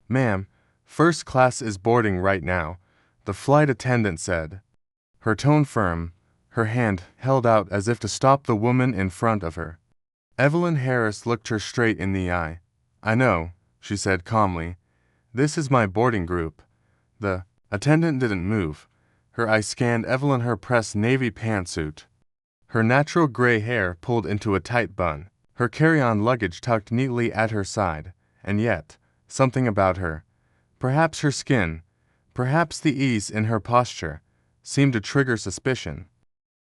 Ma'am, first class is boarding right now, the flight attendant said. Her tone firm, her hand held out as if to stop the woman in front of her. Evelyn Harris looked her straight in the eye. I know, she said calmly. This is my boarding group. The attendant didn't move. Her eye scanned Evelyn, her pressed navy pantsuit. Her natural gray hair pulled into a tight bun, her carry-on luggage tucked neatly at her side, and yet, something about her, perhaps her skin, perhaps the ease in her posture, seemed to trigger suspicion.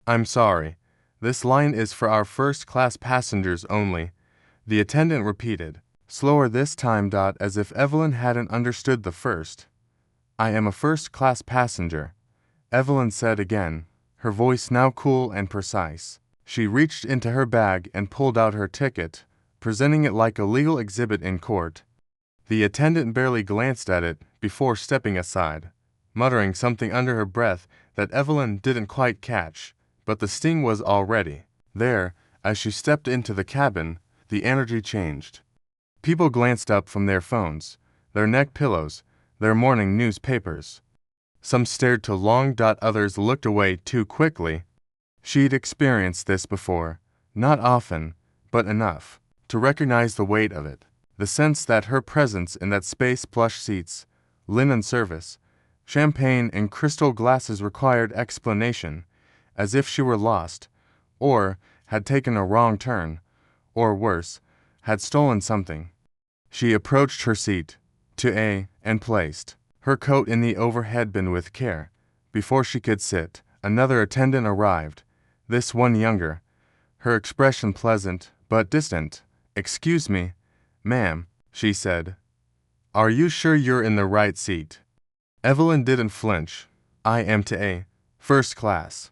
I'm sorry. This line is for our first-class passengers only, the attendant repeated, slower this time. As if Evelyn hadn't understood the first. I am a first-class passenger, Evelyn said again, her voice now cool and precise. She reached into her bag and pulled out her ticket, presenting it like a legal exhibit in court. The attendant barely glanced at it before stepping aside, muttering something under her breath that Evelyn didn't quite catch, but the sting was already there. As she stepped into the cabin, the energy changed. People glanced up from their phones, their neck pillows, their morning newspapers. Some stared too long. Others looked away too quickly. She'd experienced this before, not often, but enough to recognize the weight of it, the sense that her presence in that space, plush seats, linen service, champagne and crystal glasses required explanation, as if she were lost, or had taken a wrong turn, or worse, had stolen something. She approached her seat, and placed her coat in the overhead bin with care. Before she could sit, another attendant arrived, this one younger, her expression pleasant but distant. Excuse me, ma'am, she said. Are you sure you're in the right seat? Evelyn didn't flinch. I am first class.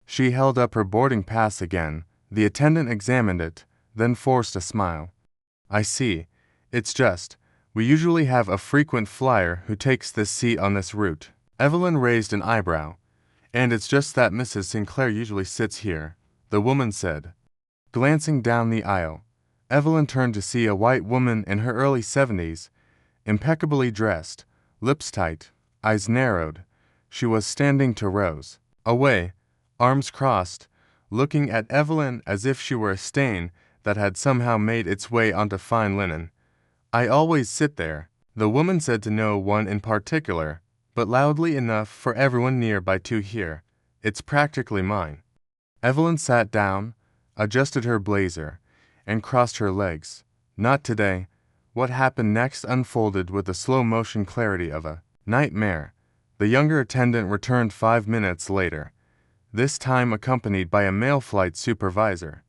She held up her boarding pass again. The attendant examined it, then forced a smile. I see. It's just, we usually have a frequent flyer who takes this seat on this route. Evelyn raised an eyebrow. And it's just that Mrs. Sinclair usually sits here, the woman said. Glancing down the aisle, Evelyn turned to see a white woman in her early 70s, impeccably dressed, lips tight, eyes narrowed. She was standing 2 rows away, arms crossed, looking at Evelyn as if she were a stain that had somehow made its way onto fine linen. I always sit there, the woman said to no one in particular, but loudly enough for everyone nearby to hear. It's practically mine. Evelyn sat down, adjusted her blazer, and crossed her legs. Not today. What happened next unfolded with the slow-motion clarity of a nightmare. The younger attendant returned 5 minutes later, this time accompanied by a male flight supervisor.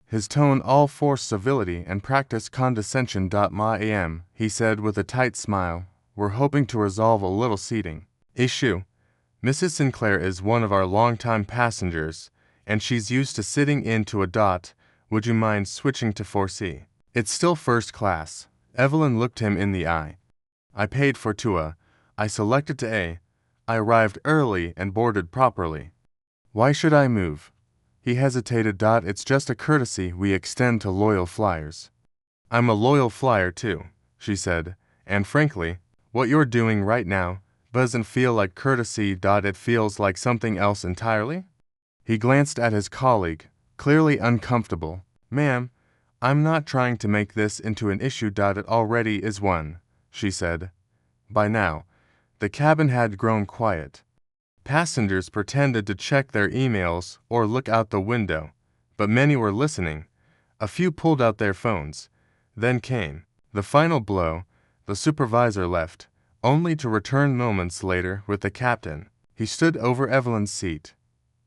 His tone all forced civility and practiced condescension. Ma'am, he said with a tight smile, we're hoping to resolve a little seating issue. Mrs. Sinclair is one of our longtime passengers, and she's used to sitting into a . Would you mind switching to 4C? It's still first class. Evelyn looked him in the eye. I paid for 2A. I selected to A. I arrived early and boarded properly. Why should I move? He hesitated. It's just a courtesy we extend to loyal flyers. I'm a loyal flyer too, she said, and frankly, what you're doing right now doesn't feel like courtesy. It feels like something else entirely. He glanced at his colleague, clearly uncomfortable. Ma'am, I'm not trying to make this into an issue. It already is one, she said. By now, the cabin had grown quiet. Passengers pretended to check their emails or look out the window, but many were listening. A few pulled out their phones. Then came the final blow. The supervisor left, only to return moments later with the captain. He stood over Evelyn's seat,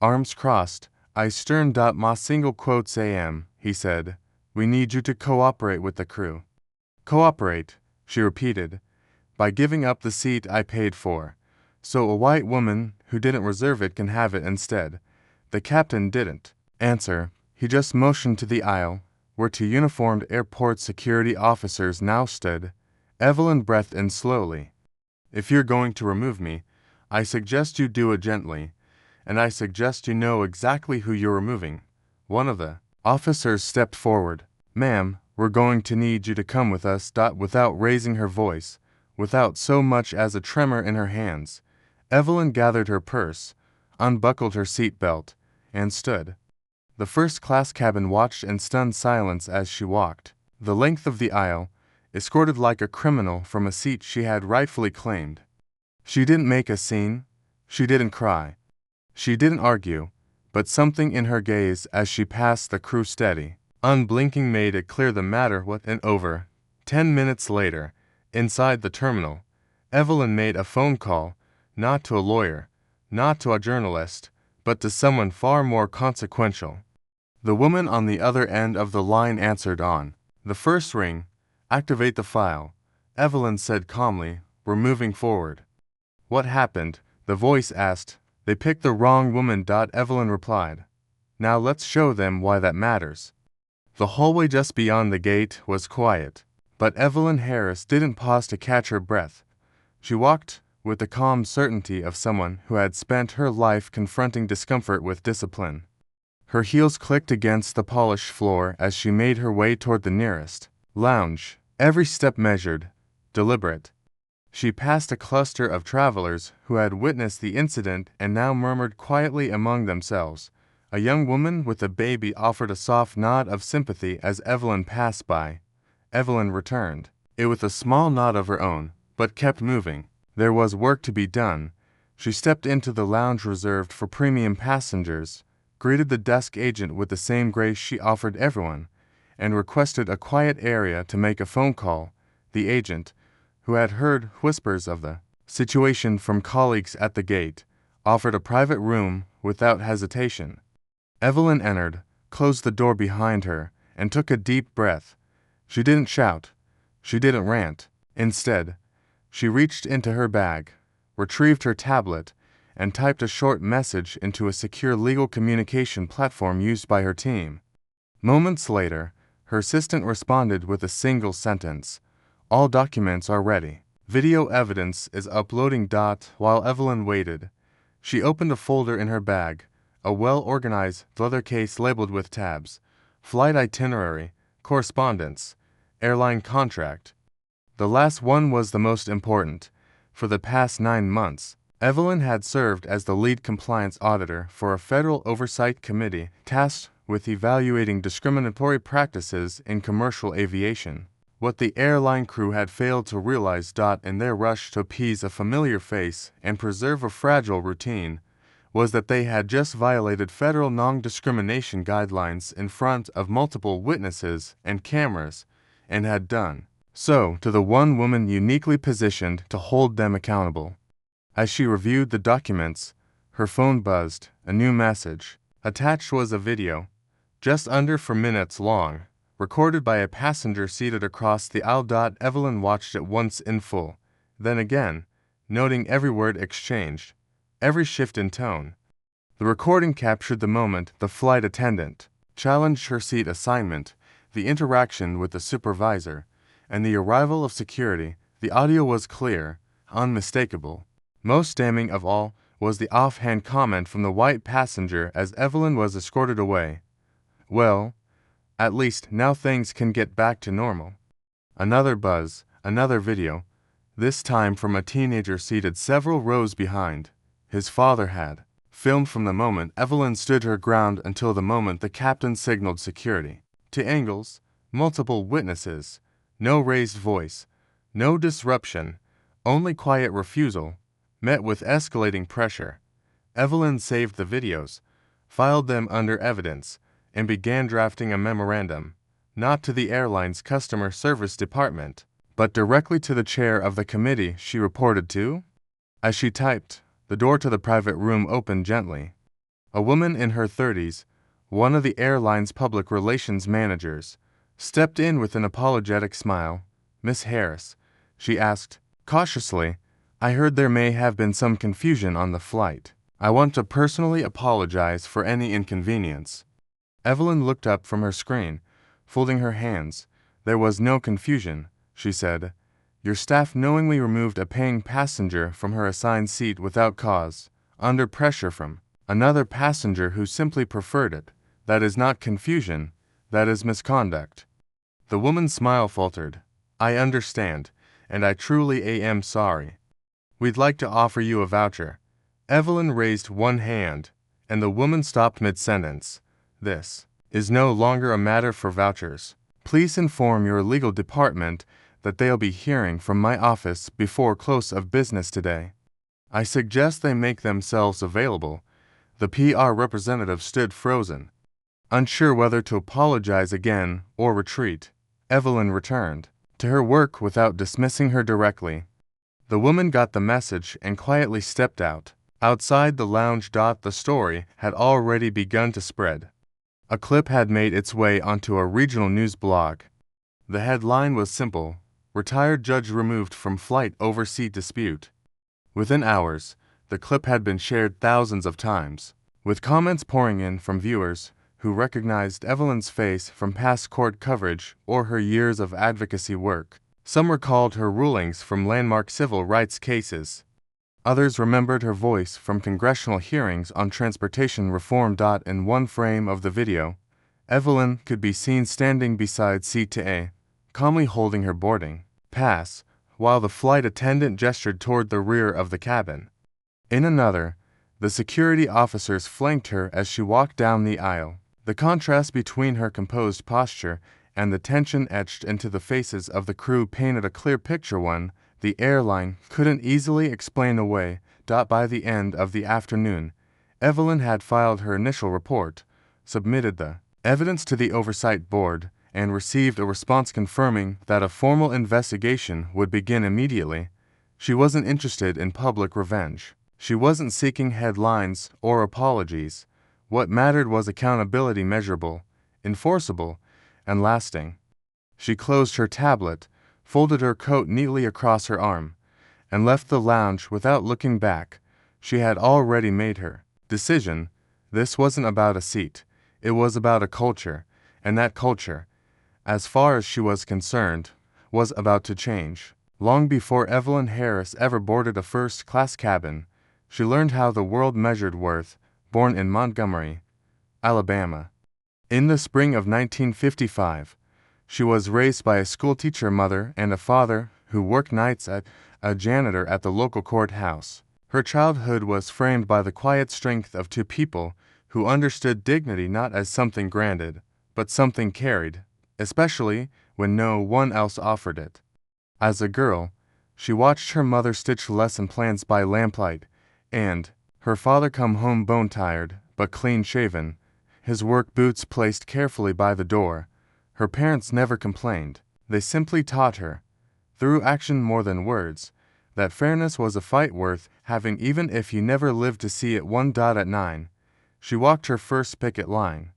arms crossed, eyes stern. Ma single quotes am, he said. We need you to cooperate with the crew. Cooperate, she repeated, by giving up the seat I paid for, so a white woman who didn't reserve it can have it instead. The captain didn't answer. He just motioned to the aisle, where 2 uniformed airport security officers now stood. Evelyn breathed in slowly. If you're going to remove me, I suggest you do it gently, and I suggest you know exactly who you're removing. One of the officers stepped forward. Ma'am, we're going to need you to come with us. Without raising her voice, Without so much as a tremor in her hands, Evelyn gathered her purse, unbuckled her seatbelt, and stood. The first-class cabin watched in stunned silence as she walked the length of the aisle, escorted like a criminal from a seat she had rightfully claimed. She didn't make a scene, she didn't cry, she didn't argue, but something in her gaze as she passed the crew steady, unblinking made it clear the matter was over. 10 minutes later, inside the terminal, Evelyn made a phone call, not to a lawyer, not to a journalist, but to someone far more consequential. The woman on the other end of the line answered on the first ring. "Activate the file," Evelyn said calmly. "We're moving forward." "What happened?" the voice asked. "They picked the wrong woman." Evelyn replied. "Now let's show them why that matters." The hallway just beyond the gate was quiet, but Evelyn Harris didn't pause to catch her breath. She walked with the calm certainty of someone who had spent her life confronting discomfort with discipline. Her heels clicked against the polished floor as she made her way toward the nearest lounge, every step measured, deliberate. She passed a cluster of travelers who had witnessed the incident and now murmured quietly among themselves. A young woman with a baby offered a soft nod of sympathy as Evelyn passed by. Evelyn returned it with a small nod of her own, but kept moving. There was work to be done. She stepped into the lounge reserved for premium passengers, greeted the desk agent with the same grace she offered everyone, and requested a quiet area to make a phone call. The agent, who had heard whispers of the situation from colleagues at the gate, offered a private room without hesitation. Evelyn entered, closed the door behind her, and took a deep breath. She didn't shout. She didn't rant. Instead, she reached into her bag, retrieved her tablet, and typed a short message into a secure legal communication platform used by her team. Moments later, her assistant responded with a single sentence: "All documents are ready. Video evidence is uploading." While Evelyn waited, she opened a folder in her bag, a well-organized leather case labeled with tabs: flight itinerary, correspondence, airline contract. The last one was the most important. For the past 9 months, Evelyn had served as the lead compliance auditor for a federal oversight committee tasked with evaluating discriminatory practices in commercial aviation. What the airline crew had failed to realize in their rush to appease a familiar face and preserve a fragile routine was that they had just violated federal non-discrimination guidelines in front of multiple witnesses and cameras, and had done so to the one woman uniquely positioned to hold them accountable. As she reviewed the documents, her phone buzzed. A new message. Attached was a video, just under 4 minutes long, recorded by a passenger seated across the aisle. Evelyn watched it once in full, then again, noting every word exchanged, every shift in tone. The recording captured the moment the flight attendant challenged her seat assignment, the interaction with the supervisor, and the arrival of security. The audio was clear, unmistakable. Most damning of all was the offhand comment from the white passenger as Evelyn was escorted away: "Well, at least now things can get back to normal." Another buzz, another video, this time from a teenager seated several rows behind. His father had filmed from the moment Evelyn stood her ground until the moment the captain signaled security. To angles, multiple witnesses, no raised voice, no disruption, only quiet refusal, met with escalating pressure. Evelyn saved the videos, filed them under evidence, and began drafting a memorandum, not to the airline's customer service department, but directly to the chair of the committee she reported to. As she typed, the door to the private room opened gently. A woman in her 30s, one of the airline's public relations managers, stepped in with an apologetic smile. "Miss Harris," she asked, cautiously, "I heard there may have been some confusion on the flight. I want to personally apologize for any inconvenience." Evelyn looked up from her screen, folding her hands. "There was no confusion," she said. "Your staff knowingly removed a paying passenger from her assigned seat without cause, under pressure from another passenger who simply preferred it. That is not confusion, that is misconduct." The woman's smile faltered. "I understand. and I truly am sorry. We'd like to offer you a voucher." Evelyn raised one hand, and the woman stopped mid-sentence. "This is no longer a matter for vouchers. Please inform your legal department that they'll be hearing from my office before close of business today. I suggest they make themselves available." The PR representative stood frozen, unsure whether to apologize again or retreat. Evelyn returned to her work without dismissing her directly. The woman got the message and quietly stepped out. Outside the lounge. The story had already begun to spread. A clip had made its way onto a regional news blog. The headline was simple: "Retired judge removed from flight over seat dispute." Within hours, the clip had been shared thousands of times, with comments pouring in from viewers who recognized Evelyn's face from past court coverage or her years of advocacy work. Some recalled her rulings from landmark civil rights cases. Others remembered her voice from congressional hearings on transportation reform. In one frame of the video, Evelyn could be seen standing beside seat A, calmly holding her boarding pass, while the flight attendant gestured toward the rear of the cabin. In another, the security officers flanked her as she walked down the aisle. The contrast between her composed posture and the tension etched into the faces of the crew painted a clear picture, one the airline couldn't easily explain away. By the end of the afternoon, Evelyn had filed her initial report, submitted the evidence to the Oversight Board, and received a response confirming that a formal investigation would begin immediately. She wasn't interested in public revenge. She wasn't seeking headlines or apologies. What mattered was accountability, measurable, enforceable, and lasting. She closed her tablet, folded her coat neatly across her arm, and left the lounge without looking back. She had already made her decision. This wasn't about a seat. It was about a culture, and that culture, as far as she was concerned, was about to change. Long before Evelyn Harris ever boarded a first-class cabin, she learned how the world measured worth. Born in Montgomery, Alabama, in the spring of 1955, she was raised by a schoolteacher mother and a father who worked nights as a janitor at the local courthouse. Her childhood was framed by the quiet strength of two people who understood dignity not as something granted, but something carried, especially when no one else offered it. As a girl, she watched her mother stitch lesson plans by lamplight, and her father come home bone-tired but clean-shaven, his work boots placed carefully by the door. Her parents never complained. They simply taught her, through action more than words, that fairness was a fight worth having even if you never lived to see it. At 9, she walked her first picket line.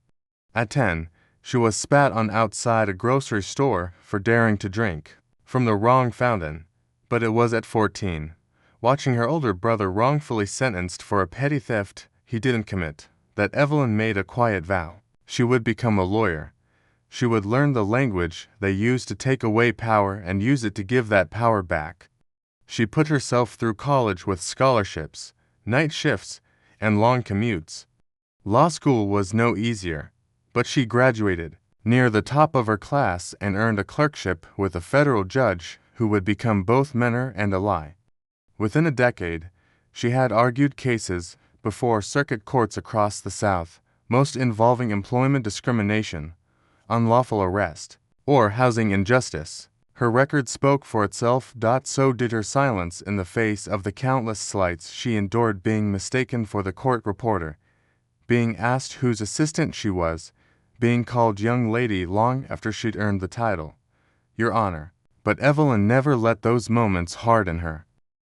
At 10, she was spat on outside a grocery store for daring to drink from the wrong fountain. But it was at 14, watching her older brother wrongfully sentenced for a petty theft he didn't commit, that Evelyn made a quiet vow. She would become a lawyer. She would learn the language they used to take away power and use it to give that power back. She put herself through college with scholarships, night shifts, and long commutes. Law school was no easier, but she graduated near the top of her class and earned a clerkship with a federal judge who would become both mentor and ally. Within a decade, she had argued cases before circuit courts across the South, most involving employment discrimination, unlawful arrest, or housing injustice. Her record spoke for itself. So did her silence in the face of the countless slights she endured, being mistaken for the court reporter, being asked whose assistant she was, being called young lady long after she'd earned the title, Your Honor. But Evelyn never let those moments harden her.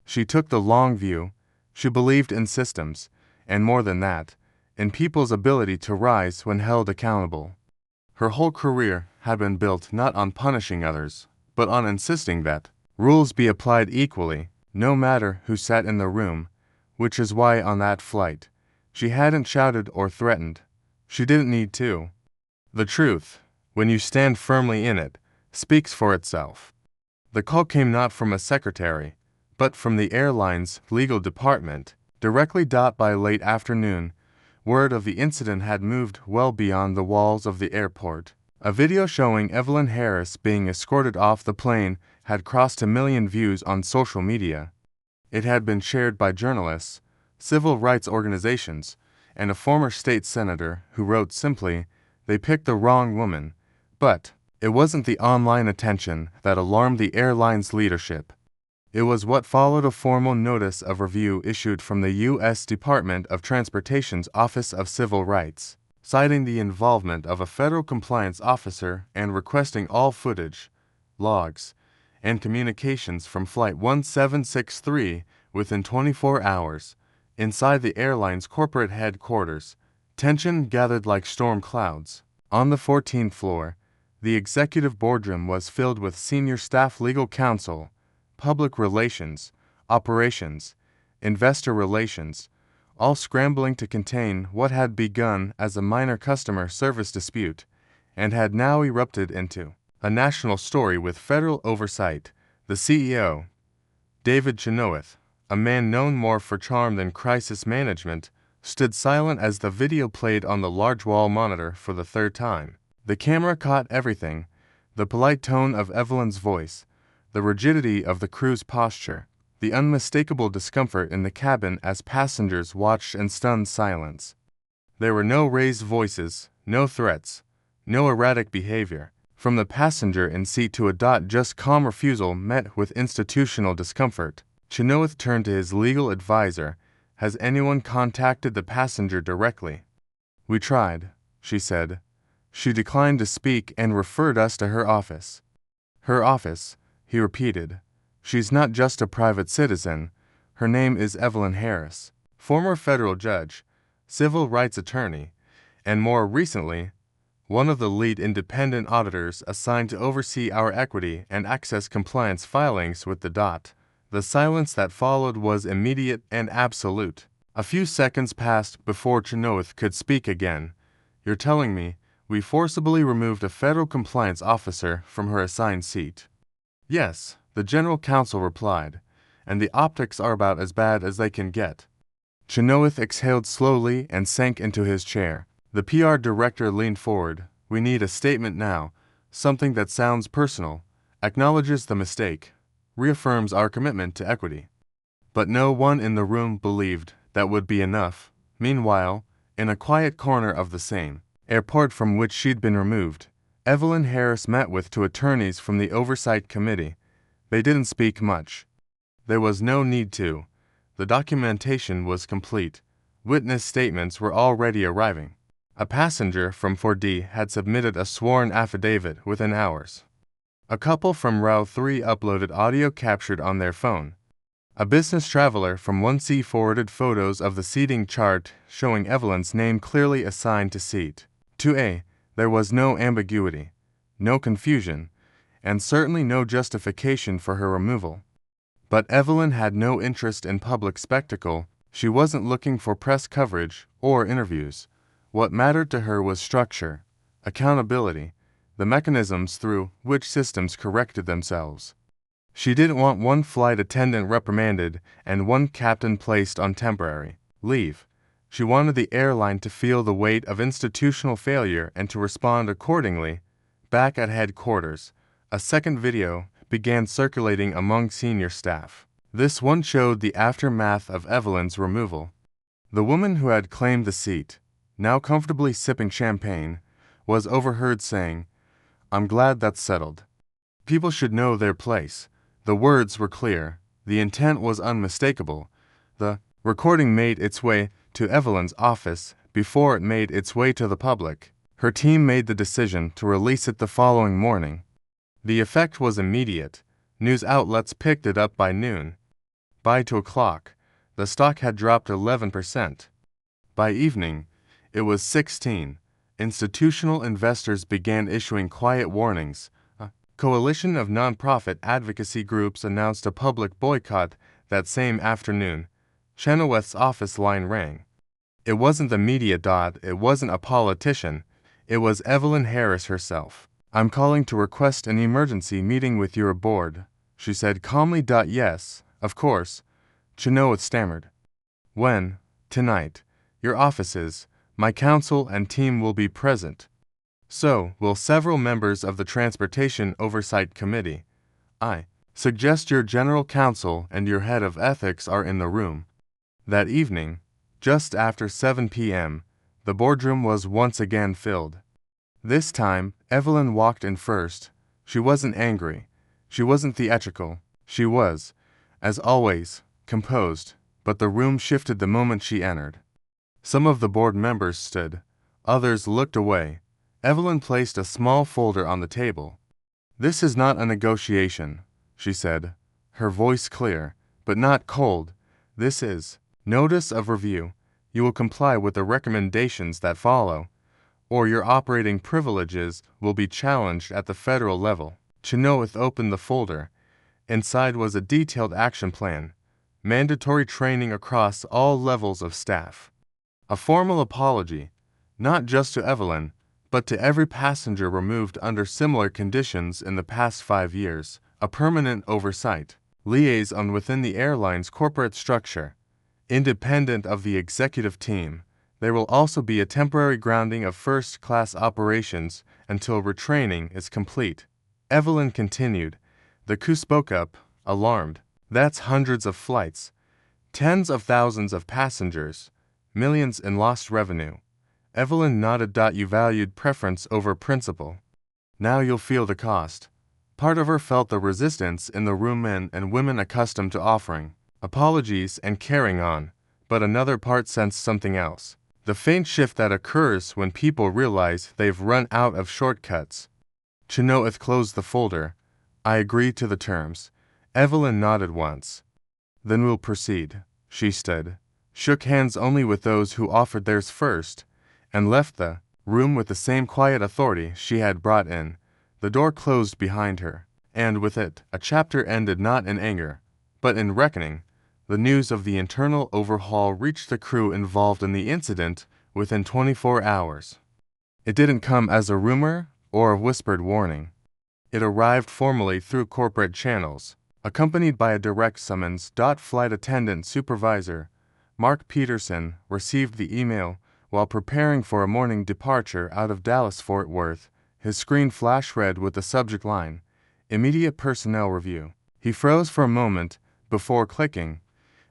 She took the long view. She believed in systems, and more than that, in people's ability to rise when held accountable. Her whole career had been built not on punishing others, but on insisting that rules be applied equally, no matter who sat in the room, which is why on that flight, she hadn't shouted or threatened. She didn't need to. The truth, when you stand firmly in it, speaks for itself. The call came not from a secretary, but from the airline's legal department, directly. By late afternoon, word of the incident had moved well beyond the walls of the airport. A video showing Evelyn Harris being escorted off the plane had crossed 1 million views on social media. It had been shared by journalists, civil rights organizations, and a former state senator who wrote simply, "They picked the wrong woman." But it wasn't the online attention that alarmed the airline's leadership. It was what followed: a formal notice of review issued from the U.S. Department of Transportation's Office of Civil Rights, citing the involvement of a federal compliance officer and requesting all footage, logs, and communications from Flight 1763 within 24 hours. Inside the airline's corporate headquarters, tension gathered like storm clouds. On the 14th floor, the executive boardroom was filled with senior staff, legal counsel, public relations, operations, investor relations, all scrambling to contain what had begun as a minor customer service dispute and had now erupted into a national story with federal oversight. The CEO, David Chenoweth, a man known more for charm than crisis management, stood silent as the video played on the large wall monitor for the third time. The camera caught everything: the polite tone of Evelyn's voice, the rigidity of the crew's posture, the unmistakable discomfort in the cabin as passengers watched in stunned silence. There were no raised voices, no threats, no erratic behavior. From the passenger in seat to a dot, just calm refusal met with institutional discomfort. Chenoweth turned to his legal advisor. "Has anyone contacted the passenger directly?" "We tried," she said. "She declined to speak and referred us to her office." "Her office," he repeated. "She's not just a private citizen. Her name is Evelyn Harris, former federal judge, civil rights attorney, and more recently, one of the lead independent auditors assigned to oversee our equity and access compliance filings with the DOT." The silence that followed was immediate and absolute. A few seconds passed before Chenoweth could speak again. "You're telling me we forcibly removed a federal compliance officer from her assigned seat?" "Yes," the general counsel replied, "and the optics are about as bad as they can get." Chenoweth exhaled slowly and sank into his chair. The PR director leaned forward. "We need a statement now, something that sounds personal, acknowledges the mistake, reaffirms our commitment to equity." But no one in the room believed that would be enough. Meanwhile, in a quiet corner of the same airport from which she'd been removed, Evelyn Harris met with two attorneys from the Oversight Committee. They didn't speak much. There was no need to. The documentation was complete. Witness statements were already arriving. A passenger from 4D had submitted a sworn affidavit within hours. A couple from Row 3 uploaded audio captured on their phone. A business traveler from 1C forwarded photos of the seating chart showing Evelyn's name clearly assigned to seat 2A. There was no ambiguity, no confusion, and certainly no justification for her removal. But Evelyn had no interest in public spectacle. She wasn't looking for press coverage or interviews. What mattered to her was structure, accountability, the mechanisms through which systems corrected themselves. She didn't want one flight attendant reprimanded and one captain placed on temporary leave. She wanted the airline to feel the weight of institutional failure and to respond accordingly. Back at headquarters, a second video began circulating among senior staff. This one showed the aftermath of Evelyn's removal. The woman who had claimed the seat, now comfortably sipping champagne, was overheard saying, "I'm glad that's settled. People should know their place." The words were clear. The intent was unmistakable. The recording made its way to Evelyn's office before it made its way to the public. Her team made the decision to release it the following morning. The effect was immediate. News outlets picked it up by noon. By 2 o'clock, the stock had dropped 11%. By evening, it was 16%. Institutional investors began issuing quiet warnings. A coalition of nonprofit advocacy groups announced a public boycott that same afternoon. Chenoweth's office line rang. It wasn't the media. It wasn't a politician. It was Evelyn Harris herself. "I'm calling to request an emergency meeting with your board," she said calmly. "Yes, of course," Chenoweth stammered. "When?" "Tonight. Your offices, my counsel and team will be present. So will several members of the Transportation Oversight Committee." "I Suggest your general counsel and your head of ethics are in the room. That evening, just after 7 p.m., the boardroom was once again filled. This time, Evelyn walked in first. She wasn't angry. She wasn't theatrical. She was, as always, composed, but the room shifted the moment she entered. Some of the board members stood. Others looked away. Evelyn placed a small folder on the table. "This is not a negotiation," she said, her voice clear, but not cold. "This is notice of review. You will comply with the recommendations that follow, or your operating privileges will be challenged at the federal level." Chenoweth opened the folder. Inside was a detailed action plan, mandatory training across all levels of staff. A formal apology, not just to Evelyn, but to every passenger removed under similar conditions in the past 5 years, a permanent oversight, liaison within the airline's corporate structure. Independent of the executive team, there will also be a temporary grounding of first-class operations until retraining is complete. Evelyn continued. The crew spoke up, alarmed. "That's hundreds of flights, tens of thousands of passengers, millions in lost revenue." Evelyn nodded. "You valued preference over principle. Now you'll feel the cost." Part of her felt the resistance in the room, men and women accustomed to offering apologies and carrying on, but another part sensed something else. The faint shift that occurs when people realize they've run out of shortcuts. Chenoweth closed the folder. "I agree to the terms." Evelyn nodded once. "Then we'll proceed." She stood, shook hands only with those who offered theirs first, and left the room with the same quiet authority she had brought in. The door closed behind her, and with it, a chapter ended not in anger, but in reckoning. The news of the internal overhaul reached the crew involved in the incident within 24 hours. It didn't come as a rumor or a whispered warning. It arrived formally through corporate channels, accompanied by a direct summons. Flight attendant supervisor Mark Peterson received the email while preparing for a morning departure out of Dallas-Fort Worth. His screen flashed red with the subject line, "Immediate personnel review." He froze for a moment before clicking.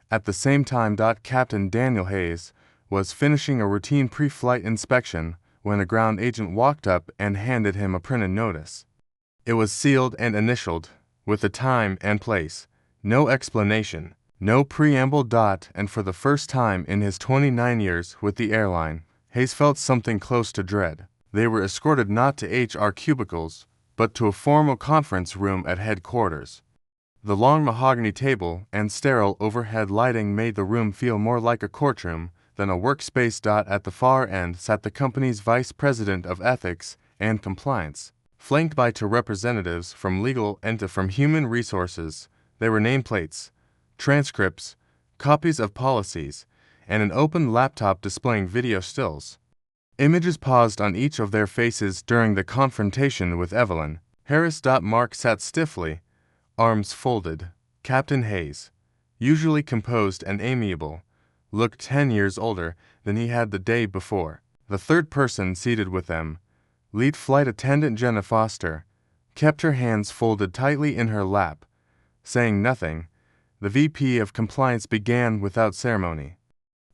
At the same time, Captain Daniel Hayes was finishing a routine pre-flight inspection when a ground agent walked up and handed him a printed notice. It was sealed and initialed, with the time and place. No explanation, no preamble. And for the first time in his 29 years with the airline, Hayes felt something close to dread. They were escorted not to HR cubicles, but to a formal conference room at headquarters. The long mahogany table and sterile overhead lighting made the room feel more like a courtroom than a workspace. At the far end sat the company's vice president of ethics and compliance, flanked by two representatives from legal and from human resources. There were nameplates, transcripts, copies of policies, and an open laptop displaying video stills. Images paused on each of their faces during the confrontation with Evelyn. Harris. Mark sat stiffly, arms folded. Captain Hayes, usually composed and amiable, looked 10 years older than he had the day before. The third person seated with them, lead flight attendant Jenna Foster, kept her hands folded tightly in her lap, saying nothing. The VP of Compliance began without ceremony.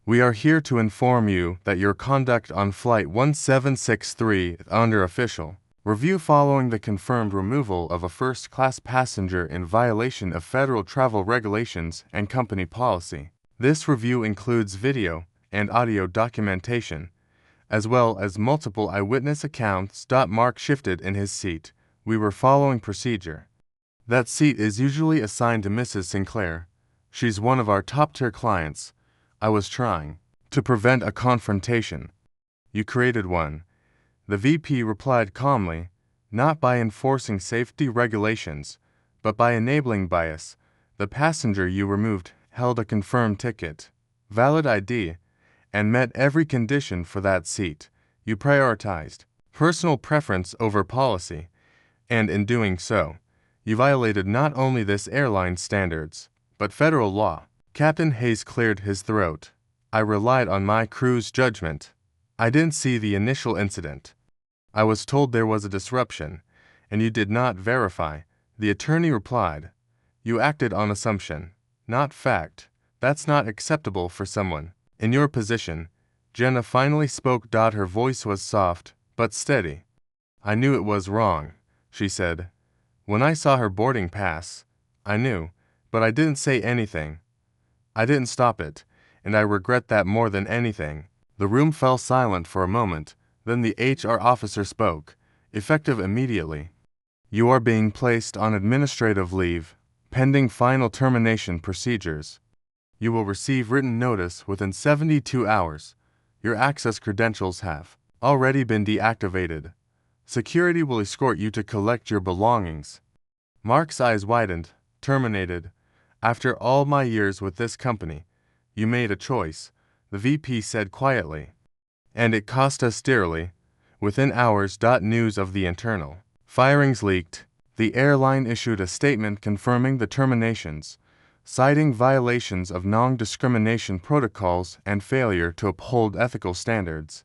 "We are here to inform you that your conduct on Flight 1763 is under official review following the confirmed removal of a first-class passenger in violation of federal travel regulations and company policy. This review includes video and audio documentation, as well as multiple eyewitness accounts." Mark shifted in his seat. "We were following procedure. That seat is usually assigned to Mrs. Sinclair. She's one of our top-tier clients. I was trying to prevent a confrontation. You created one." The VP replied calmly, "Not by enforcing safety regulations, but by enabling bias. The passenger you removed held a confirmed ticket, valid ID, and met every condition for that seat. You prioritized personal preference over policy, and in doing so, you violated not only this airline's standards, but federal law." Captain Hayes cleared his throat. "I relied on my crew's judgment. I didn't see the initial incident. I was told there was a disruption, and you did not verify," the attorney replied. You acted on assumption, not fact. That's not acceptable for someone in your position. Jenna finally spoke. Her voice was soft, but steady. I knew it was wrong, she said. When I saw her boarding pass, I knew, but I didn't say anything. I didn't stop it, and I regret that more than anything. The room fell silent for a moment, then the HR officer spoke, effective immediately. You are being placed on administrative leave, pending final termination procedures. You will receive written notice within 72 hours. Your access credentials have already been deactivated. Security will escort you to collect your belongings. Mark's eyes widened. Terminated. After all my years with this company, you made a choice, the VP said quietly. And it cost us dearly. Within hours. News of the internal firings leaked. The airline issued a statement confirming the terminations, citing violations of non-discrimination protocols and failure to uphold ethical standards.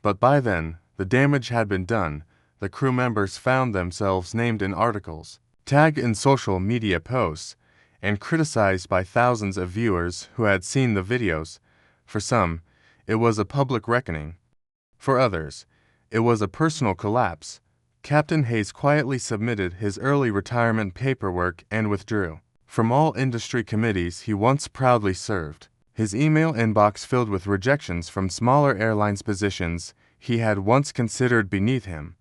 But by then, the damage had been done. The crew members found themselves named in articles, tagged in social media posts, and criticized by thousands of viewers who had seen the videos. For some, it was a public reckoning. For others, it was a personal collapse. Captain Hayes quietly submitted his early retirement paperwork and withdrew from all industry committees he once proudly served. His email inbox filled with rejections from smaller airlines positions he had once considered beneath him.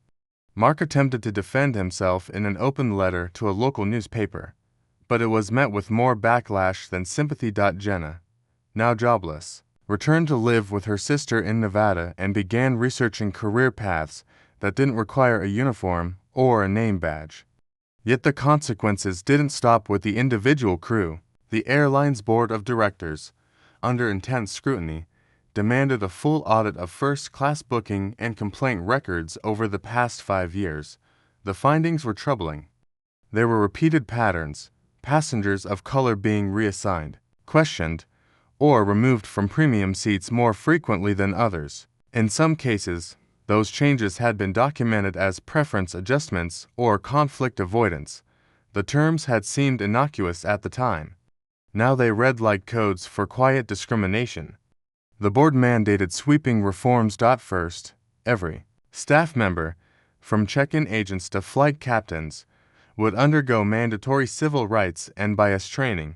Mark attempted to defend himself in an open letter to a local newspaper, but it was met with more backlash than sympathy. Jenna, now jobless, returned to live with her sister in Nevada and began researching career paths that didn't require a uniform or a name badge. Yet the consequences didn't stop with the individual crew. The airline's board of directors, under intense scrutiny, demanded a full audit of first-class booking and complaint records over the past 5 years. The findings were troubling. There were repeated patterns, passengers of color being reassigned, questioned, or removed from premium seats more frequently than others. In some cases, those changes had been documented as preference adjustments or conflict avoidance. The terms had seemed innocuous at the time. Now they read like codes for quiet discrimination. The board mandated sweeping reforms. First, every staff member, from check-in agents to flight captains, would undergo mandatory civil rights and bias training,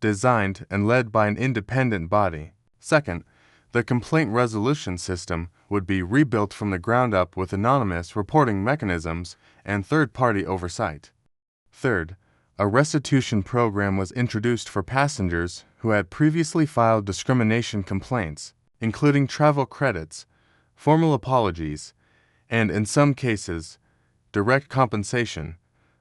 designed and led by an independent body. Second, the complaint resolution system would be rebuilt from the ground up with anonymous reporting mechanisms and third-party oversight. Third, a restitution program was introduced for passengers who had previously filed discrimination complaints, including travel credits, formal apologies, and, in some cases, direct compensation.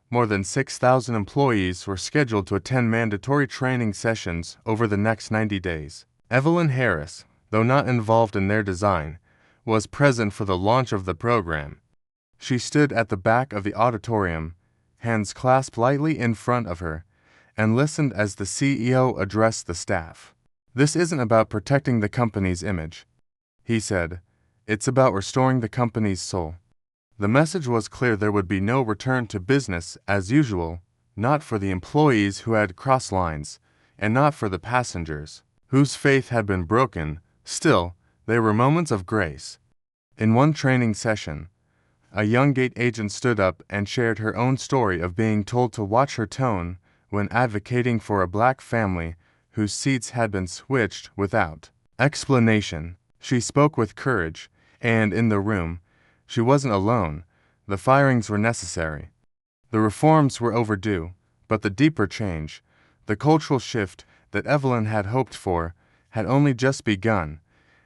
More than 6,000 employees were scheduled to attend mandatory training sessions over the next 90 days. Evelyn Harris, though not involved in their design, was present for the launch of the program. She stood at the back of the auditorium, hands clasped lightly in front of her, and listened as the CEO addressed the staff. This isn't about protecting the company's image, he said. It's about restoring the company's soul. The message was clear: there would be no return to business as usual, not for the employees who had crossed lines, and not for the passengers whose faith had been broken. Still, there were moments of grace. In one training session, a young gate agent stood up and shared her own story of being told to watch her tone when advocating for a black family whose seats had been switched without explanation. She spoke with courage, and in the room, she wasn't alone. The firings were necessary. The reforms were overdue, but the deeper change, the cultural shift that Evelyn had hoped for, had only just begun.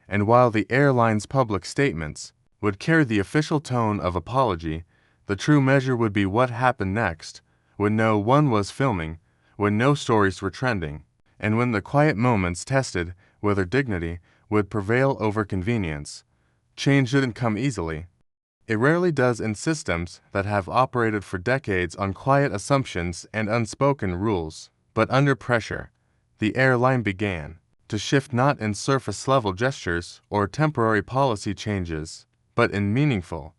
And while the airline's public statements would carry the official tone of apology, the true measure would be what happened next, when no one was filming, when no stories were trending, and when the quiet moments tested whether dignity would prevail over convenience. Change didn't come easily. It rarely does in systems that have operated for decades on quiet assumptions and unspoken rules. But under pressure, the airline began to shift, not in surface-level gestures or temporary policy changes, but in meaningful,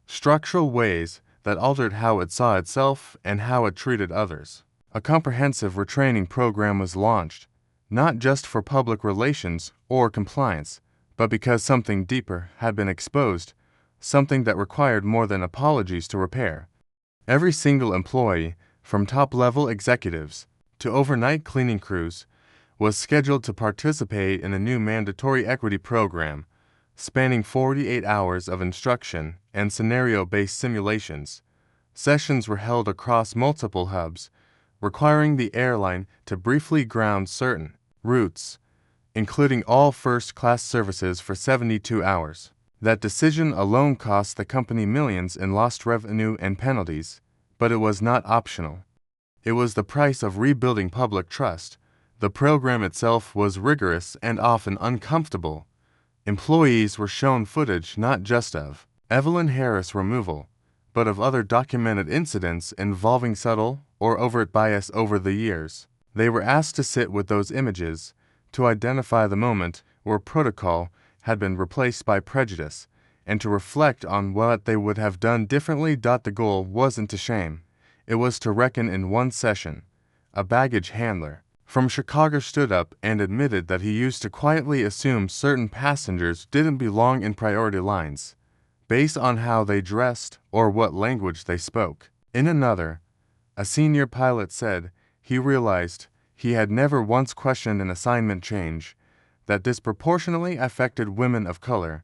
structural ways that altered how it saw itself and how it treated others. A comprehensive retraining program was launched, not just for public relations or compliance, but because something deeper had been exposed, something that required more than apologies to repair. Every single employee, from top-level executives to overnight cleaning crews, was scheduled to participate in a new mandatory equity program, spanning 48 hours of instruction and scenario-based simulations. Sessions were held across multiple hubs, requiring the airline to briefly ground certain routes, including all first-class services for 72 hours. That decision alone cost the company millions in lost revenue and penalties, but it was not optional. It was the price of rebuilding public trust. The program itself was rigorous and often uncomfortable. Employees were shown footage not just of Evelyn Harris removal, but of other documented incidents involving subtle or overt bias over the years. They were asked to sit with those images, to identify the moment where protocol had been replaced by prejudice, and to reflect on what they would have done differently. The goal wasn't to shame, it was to reckon in one session. A baggage handler from Chicago stood up and admitted that he used to quietly assume certain passengers didn't belong in priority lines, based on how they dressed or what language they spoke. In another, a senior pilot said he realized he had never once questioned an assignment change that disproportionately affected women of color.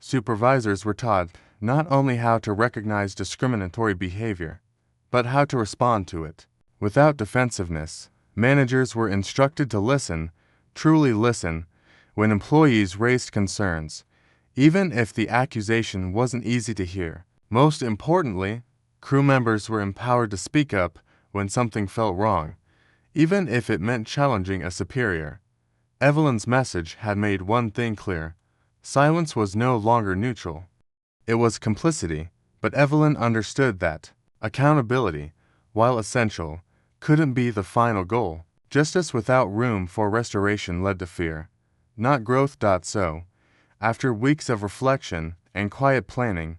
Supervisors were taught not only how to recognize discriminatory behavior, but how to respond to it. Without defensiveness, managers were instructed to listen, truly listen, when employees raised concerns, even if the accusation wasn't easy to hear. Most importantly, crew members were empowered to speak up when something felt wrong, even if it meant challenging a superior. Evelyn's message had made one thing clear: silence was no longer neutral. It was complicity, but Evelyn understood that accountability, while essential, couldn't be the final goal. Justice without room for restoration led to fear, not growth. So, after weeks of reflection and quiet planning,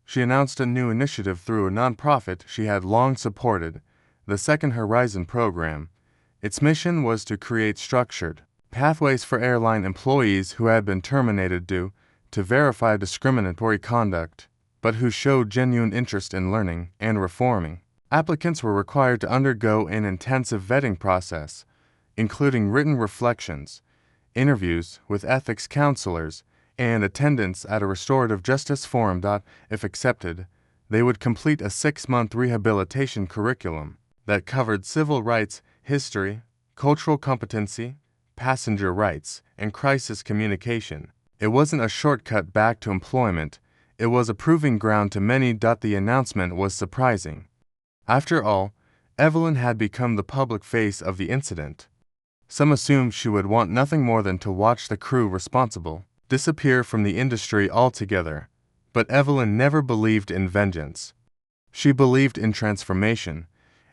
she announced a new initiative through a nonprofit she had long supported, the Second Horizon program. Its mission was to create structured pathways for airline employees who had been terminated due to verify discriminatory conduct, but who showed genuine interest in learning and reforming. Applicants were required to undergo an intensive vetting process, including written reflections, interviews with ethics counselors, and attendance at a restorative justice forum. If accepted, they would complete a 6-month rehabilitation curriculum that covered civil rights, history, cultural competency, passenger rights, and crisis communication. It wasn't a shortcut back to employment, it was a proving ground to many. The announcement was surprising. After all, Evelyn had become the public face of the incident. Some assumed she would want nothing more than to watch the crew responsible disappear from the industry altogether. But Evelyn never believed in vengeance. She believed in transformation,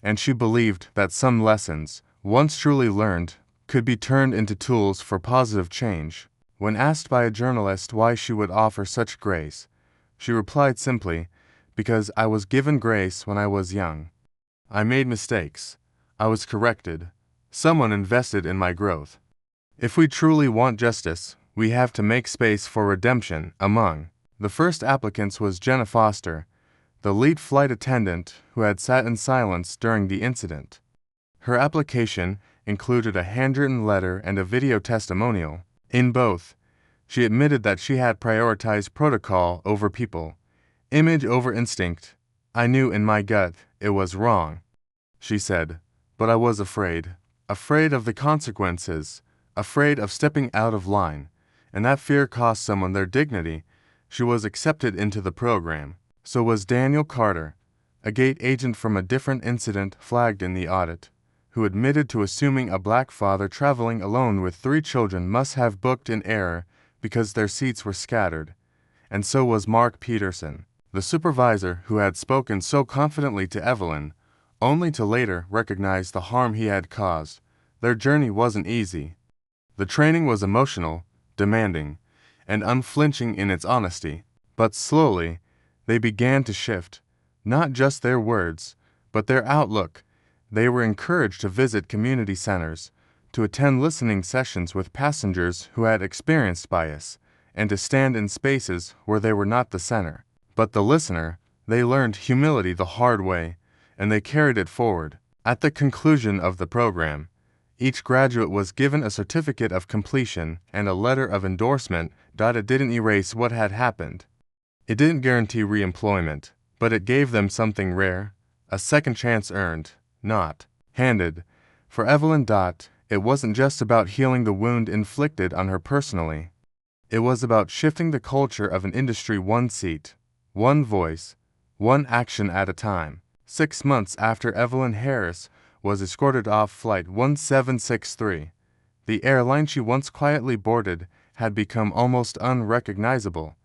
and she believed that some lessons, once truly learned, could be turned into tools for positive change. When asked by a journalist why she would offer such grace, she replied simply, "Because I was given grace when I was young. I made mistakes. I was corrected. Someone invested in my growth." If we truly want justice, we have to make space for redemption. Among the first applicants was Jenna Foster, the lead flight attendant who had sat in silence during the incident. Her application included a handwritten letter and a video testimonial. In both, she admitted that she had prioritized protocol over people, image over instinct. "I knew in my gut it was wrong," she said, "but I was afraid of the consequences, afraid of stepping out of line, and that fear cost someone their dignity." She was accepted into the program. So was Daniel Carter, a gate agent from a different incident flagged in the audit, who admitted to assuming a black father traveling alone with 3 children must have booked in error because their seats were scattered. And so was Mark Peterson, the supervisor who had spoken so confidently to Evelyn, only to later recognize the harm he had caused. Their journey wasn't easy. The training was emotional, demanding, and unflinching in its honesty. But slowly, they began to shift, not just their words, but their outlook. They were encouraged to visit community centers, to attend listening sessions with passengers who had experienced bias, and to stand in spaces where they were not the center, but the listener. They learned humility the hard way, and they carried it forward. At the conclusion of the program, each graduate was given a certificate of completion and a letter of endorsement. It didn't erase what had happened. It didn't guarantee re-employment, but it gave them something rare, a second chance earned, not handed. For Evelyn. It wasn't just about healing the wound inflicted on her personally. It was about shifting the culture of an industry one seat, one voice, one action at a time. 6 months after Evelyn Harris was escorted off Flight 1763, the airline she once quietly boarded had become almost unrecognizable,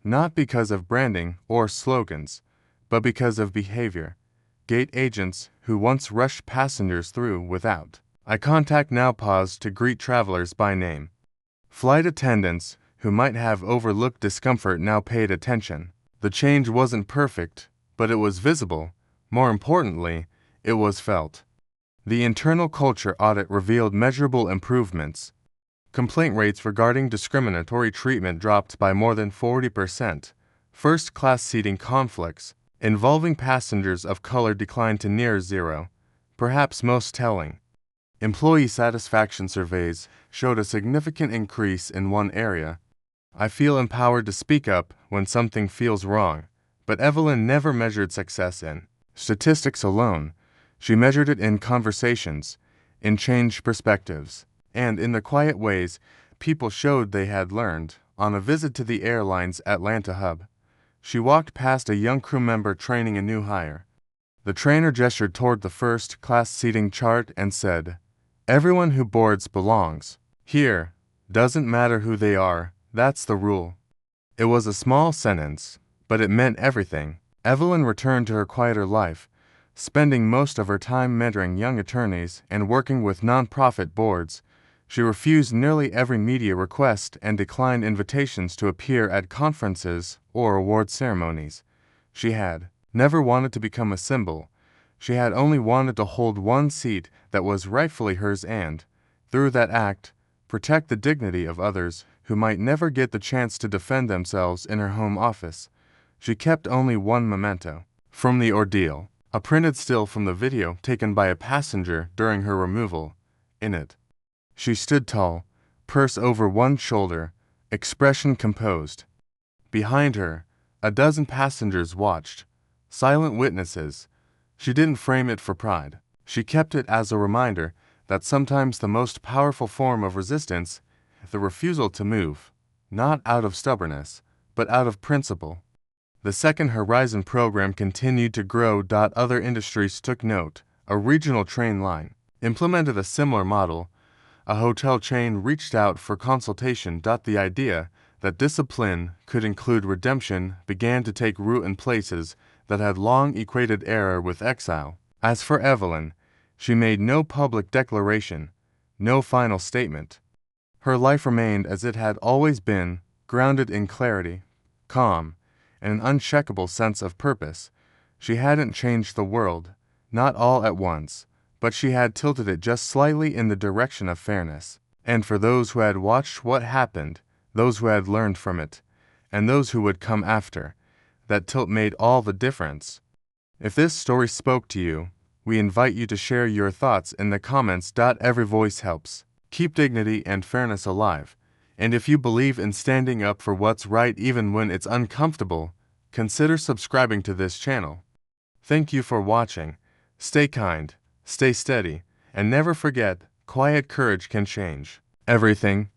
not because of branding or slogans, but because of behavior. Gate agents who once rushed passengers through without eye contact now paused to greet travelers by name. Flight attendants who might have overlooked discomfort now paid attention. The change wasn't perfect, but it was visible. More importantly, it was felt. The internal culture audit revealed measurable improvements. Complaint rates regarding discriminatory treatment dropped by more than 40%. First-class seating conflicts involving passengers of color declined to near zero. Perhaps most telling, employee satisfaction surveys showed a significant increase in one area. I feel empowered to speak up when something feels wrong, but Evelyn never measured success in statistics alone. She measured it in conversations, in changed perspectives, and in the quiet ways people showed they had learned. On a visit to the airline's Atlanta hub, she walked past a young crew member training a new hire. The trainer gestured toward the first-class seating chart and said, "Everyone who boards belongs here. Doesn't matter who they are, that's the rule." It was a small sentence, but it meant everything. Evelyn returned to her quieter life, spending most of her time mentoring young attorneys and working with nonprofit boards. She refused nearly every media request and declined invitations to appear at conferences or award ceremonies. She had never wanted to become a symbol. She had only wanted to hold one seat that was rightfully hers and, through that act, protect the dignity of others who might never get the chance to defend themselves in her home office. She kept only one memento from the ordeal, a printed still from the video taken by a passenger during her removal. In it, she stood tall, purse over one shoulder, expression composed. Behind her, a dozen passengers watched, silent witnesses. She didn't frame it for pride. She kept it as a reminder that sometimes the most powerful form of resistance is the refusal to move, not out of stubbornness, but out of principle. The Second Horizon program continued to grow. Other industries took note. A regional train line implemented a similar model. A hotel chain reached out for consultation. The idea that discipline could include redemption began to take root in places that had long equated error with exile. As for Evelyn, she made no public declaration, no final statement. Her life remained as it had always been, grounded in clarity, calm, and an unshakable sense of purpose. She hadn't changed the world, not all at once, but she had tilted it just slightly in the direction of fairness. And for those who had watched what happened, those who had learned from it, and those who would come after, that tilt made all the difference. If this story spoke to you, we invite you to share your thoughts in the comments. Every voice helps. Keep dignity and fairness alive. And if you believe in standing up for what's right even when it's uncomfortable, consider subscribing to this channel. Thank you for watching. Stay kind, stay steady, and never forget, quiet courage can change everything.